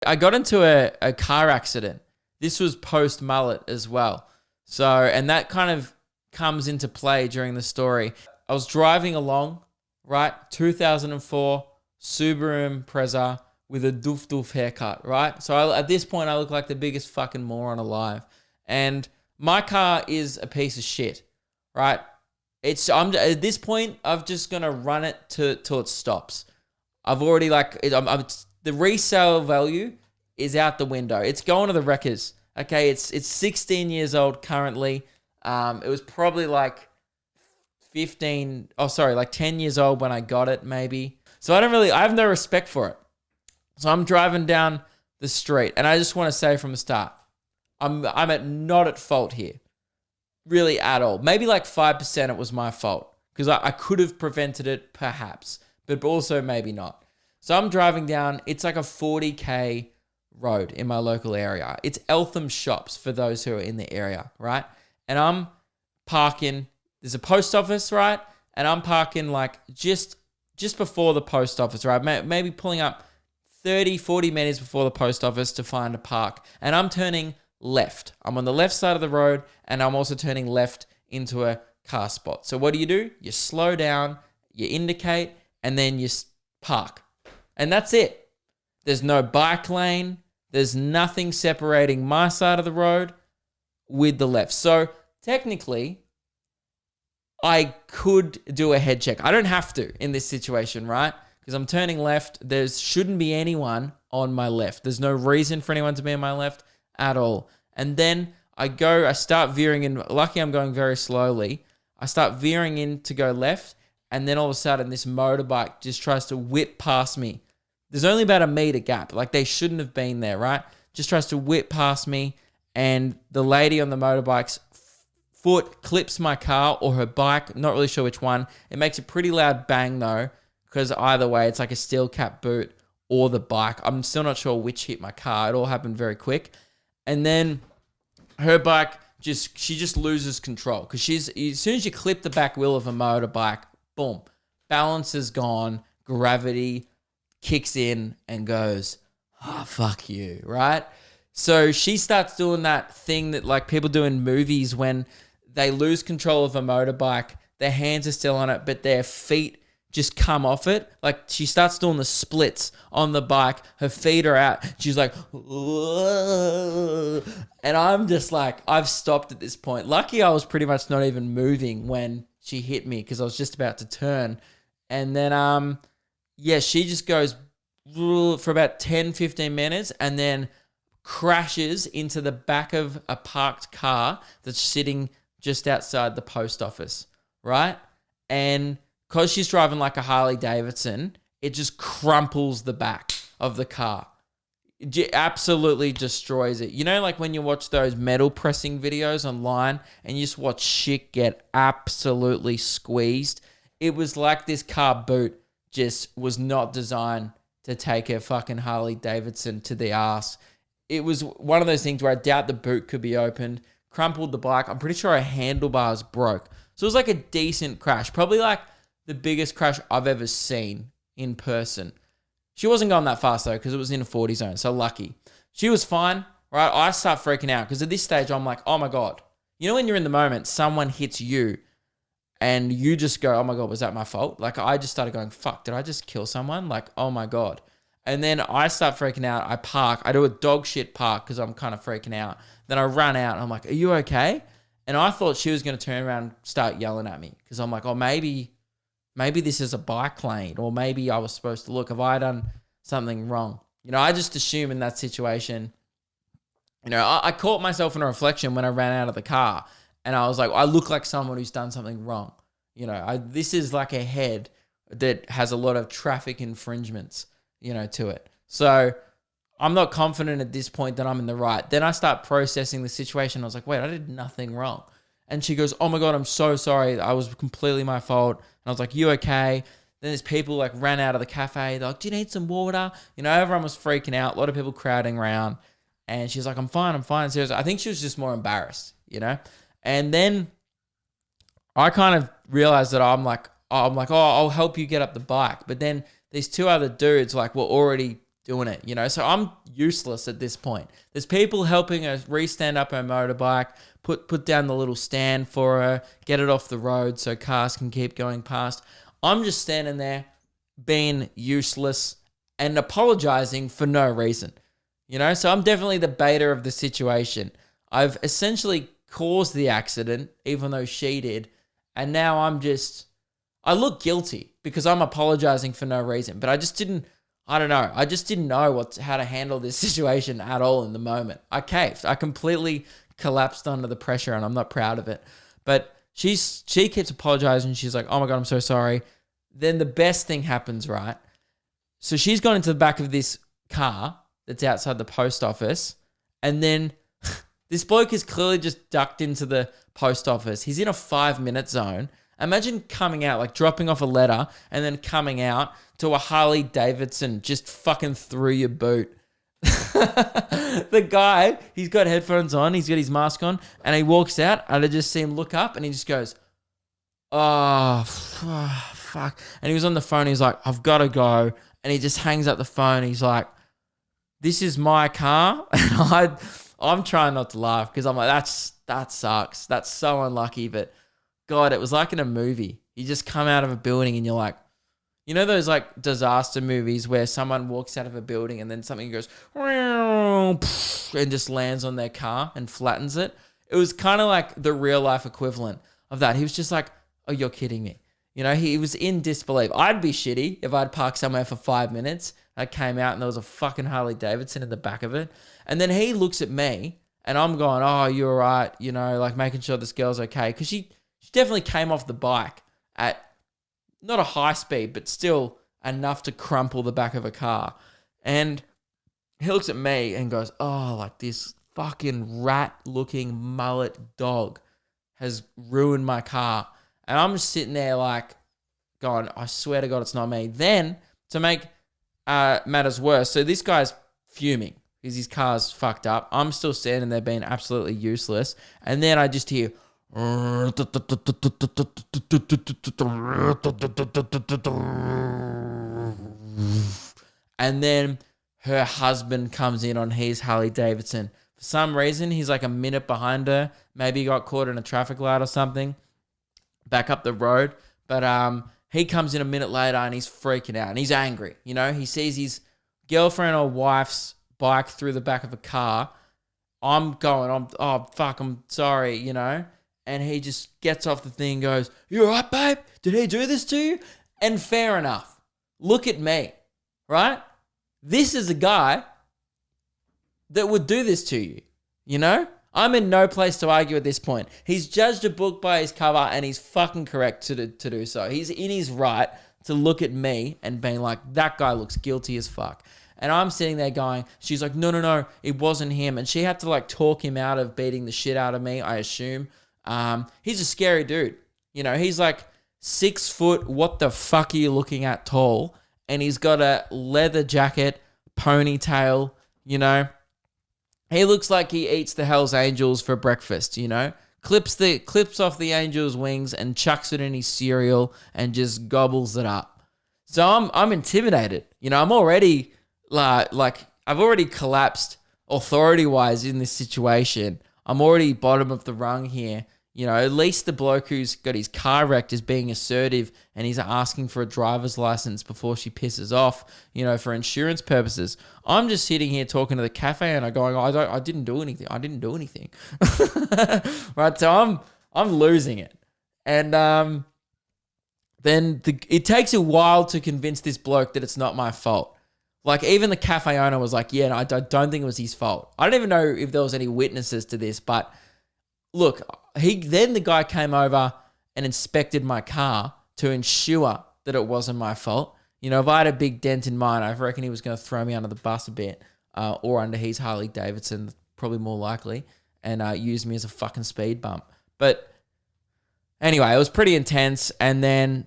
I got into a car accident. This was post mullet as well. So, and that kind of comes into play during the story. I was driving along, right? 2004 Subaru Impreza with a doof doof haircut, right? So at this point, I look like the biggest fucking moron alive. And my car is a piece of shit, right? I'm at this point, I'm just gonna run it till it stops. I've already the resale value is out the window. It's going to the wreckers. Okay, it's 16 years old currently. It was probably like 10 years old when I got it, maybe. So I have no respect for it. So I'm driving down the street, and I just want to say from the start, I'm not at fault here, really at all. Maybe like 5% it was my fault because I could have prevented it, perhaps, but also maybe not. So I'm driving down. It's like a 40k road in my local area. It's Eltham Shops for those who are in the area, right? And I'm parking. There's a post office, right? And I'm parking like just before the post office, right? Maybe pulling up 30, 40 meters before the post office to find a park. And I'm turning left. I'm on the left side of the road, and I'm also turning left into a car spot. So what do? You slow down, you indicate, and then you park. And that's it. There's no bike lane. There's nothing separating my side of the road with the left. So technically, I could do a head check. I don't have to in this situation, right? Because I'm turning left. There shouldn't be anyone on my left. There's no reason for anyone to be on my left at all. And then I start veering in. Lucky I'm going very slowly. I start veering in to go left. And then all of a sudden, this motorbike just tries to whip past me. There's only about a meter gap. Like, they shouldn't have been there, right? Just tries to whip past me. And the lady on the motorbike's foot clips my car or her bike. Not really sure which one. It makes a pretty loud bang, though, because either way, it's like a steel cap boot or the bike. I'm still not sure which hit my car. It all happened very quick. And then her bike, she just loses control. Because as soon as you clip the back wheel of a motorbike, boom, balance is gone, gravity kicks in and goes, oh, fuck you, right? So she starts doing that thing that like people do in movies when they lose control of a motorbike, their hands are still on it, but their feet just come off it. Like, she starts doing the splits on the bike, her feet are out, she's like, whoa. And I'm just like, I've stopped at this point. Lucky I was pretty much not even moving when she hit me because I was just about to turn. And then, she just goes for about 10, 15 minutes and then crashes into the back of a parked car that's sitting just outside the post office, right? And because she's driving like a Harley Davidson, it just crumples the back of the car. It absolutely destroys it. You know, like when you watch those metal pressing videos online and you just watch shit get absolutely squeezed? It was like this car boot just was not designed to take a fucking Harley Davidson to the ass. It was one of those things where I doubt the boot could be opened, crumpled the bike. I'm pretty sure her handlebars broke. So it was like a decent crash. Probably like the biggest crash I've ever seen in person. She wasn't going that fast though because it was in a 40 zone, so lucky. She was fine, right? I start freaking out because at this stage I'm like, oh my God. You know when you're in the moment, someone hits you and you just go, oh my God, was that my fault? Like I just started going, fuck, did I just kill someone? Like, oh my God. And then I start freaking out. I park. I do a dog shit park because I'm kind of freaking out. Then I run out and I'm like, are you okay? And I thought she was going to turn around and start yelling at me because I'm like, oh, maybe this is a bike lane or maybe I was supposed to look. Have I done something wrong? You know, I just assume in that situation, you know, I caught myself in a reflection when I ran out of the car and I was like, I look like someone who's done something wrong. You know, this is like a head that has a lot of traffic infringements, you know, to it. So I'm not confident at this point that I'm in the right. Then I start processing the situation. I was like, wait, I did nothing wrong. And she goes, oh my God, I'm so sorry. I was completely my fault. And I was like, you okay? Then there's people like ran out of the cafe. They're like, do you need some water? You know, everyone was freaking out. A lot of people crowding around. And she's like, I'm fine. Seriously. I think she was just more embarrassed, you know? And then I kind of realized that oh, I'll help you get up the bike. But then these two other dudes like were already doing it, you know? So I'm useless at this point. There's people helping her re-stand up her motorbike, put down the little stand for her, get it off the road so cars can keep going past. I'm just standing there being useless and apologizing for no reason, you know? So I'm definitely the beta of the situation. I've essentially caused the accident, even though she did. And now I look guilty because I'm apologizing for no reason, but I just didn't know how to handle this situation at all in the moment. I caved. I completely collapsed under the pressure and I'm not proud of it. But she keeps apologizing. She's like, oh my God, I'm so sorry. Then the best thing happens, right? So she's gone into the back of this car that's outside the post office. And then this bloke is clearly just ducked into the post office. He's in a 5-minute zone. Imagine coming out, like dropping off a letter and then coming out to a Harley Davidson just fucking through your boot. The guy, he's got headphones on, he's got his mask on, and he walks out, and I just see him look up, and he just goes, oh, fuck. And he was on the phone, he's like, I've got to go. And he just hangs up the phone, he's like, this is my car. And I'm trying not to laugh because I'm like, that sucks. That's so unlucky, but God, it was like in a movie. You just come out of a building and you're like, you know those like disaster movies where someone walks out of a building and then something goes and just lands on their car and flattens it? It was kind of like the real life equivalent of that. He was just like, oh, you're kidding me. You know, he was in disbelief. I'd be shitty if I'd parked somewhere for 5 minutes. I came out and there was a fucking Harley Davidson in the back of it. And then he looks at me and I'm going, oh, you're right. You know, like making sure this girl's okay. Because she definitely came off the bike at not a high speed, but still enough to crumple the back of a car. And he looks at me and goes, oh, like this fucking rat-looking mullet dog has ruined my car. And I'm just sitting there like going, I swear to God, it's not me. Then to make matters worse, so this guy's fuming because his car's fucked up. I'm still standing there being absolutely useless. And then I just hear, and then her husband comes in on his Harley Davidson. For some reason, he's like a minute behind her. Maybe he got caught in a traffic light or something. Back up the road. But he comes in a minute later and he's freaking out and he's angry. You know, he sees his girlfriend or wife's bike through the back of a car. I'm sorry, you know. And he just gets off the thing and goes, you all right, babe? Did he do this to you? And fair enough. Look at me, right? This is a guy that would do this to you, you know? I'm in no place to argue at this point. He's judged a book by his cover and he's fucking correct to do so. He's in his right to look at me and being like, that guy looks guilty as fuck. And I'm sitting there going, she's like, no, it wasn't him. And she had to like talk him out of beating the shit out of me, I assume. He's a scary dude. You know, he's like 6 foot, what the fuck are you looking at tall? And he's got a leather jacket, ponytail, you know. He looks like he eats the Hell's Angels for breakfast, you know. Clips off the angel's wings and chucks it in his cereal and just gobbles it up. So I'm intimidated. You know, I'm already like I've already collapsed authority-wise in this situation. I'm already bottom of the rung here. You know, at least the bloke who's got his car wrecked is being assertive and he's asking for a driver's license before she pisses off, you know, for insurance purposes. I'm just sitting here talking to the cafe and I'm going, I didn't do anything. Right, so I'm losing it. And then it takes a while to convince this bloke that it's not my fault. Like, even the cafe owner was like, yeah, no, I don't think it was his fault. I don't even know if there was any witnesses to this, but look, then the guy came over and inspected my car to ensure that it wasn't my fault. You know, if I had a big dent in mine, I reckon he was going to throw me under the bus a bit, or under his Harley Davidson, probably more likely, and use me as a fucking speed bump. But anyway, it was pretty intense, and then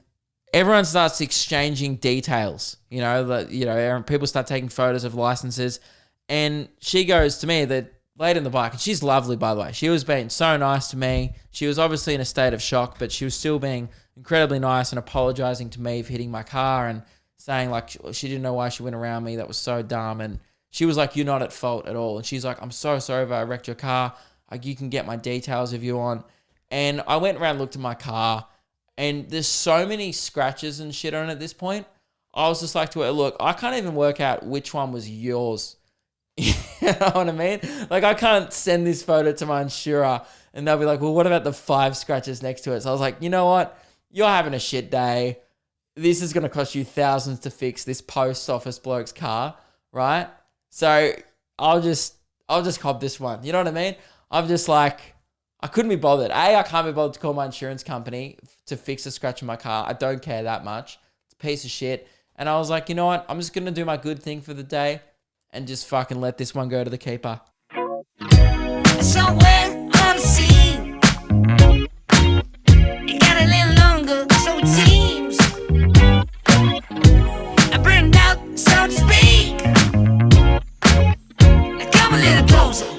everyone starts exchanging details. You know, people start taking photos of licenses, and she goes to me, the lady on the bike, and she's lovely, by the way. She was being so nice to me. She was obviously in a state of shock, but she was still being incredibly nice and apologizing to me for hitting my car. And saying like she didn't know why she went around me. That was so dumb. And she was like, you're not at fault at all. And she's like, I'm so sorry if I wrecked your car. Like, you can get my details if you want. And I went around, looked at my car, and there's so many scratches and shit on it at this point. I was just like to her, look, I can't even work out which one was yours. You know what I mean? Like, I can't send this photo to my insurer and they'll be like, well, what about the 5 scratches next to it? So I was like, you know what? You're having a shit day. This is going to cost you thousands to fix this post office bloke's car, right? So I'll just cop this one. You know what I mean? I'm just like, I couldn't be bothered. I can't be bothered to call my insurance company to fix a scratch in my car. I don't care that much. It's a piece of shit. And I was like, you know what? I'm just going to do my good thing for the day and just fucking let this one go to the keeper. Somewhere on the scene, it got a little longer, so it seems. I burned out, so to speak. Now come a little closer.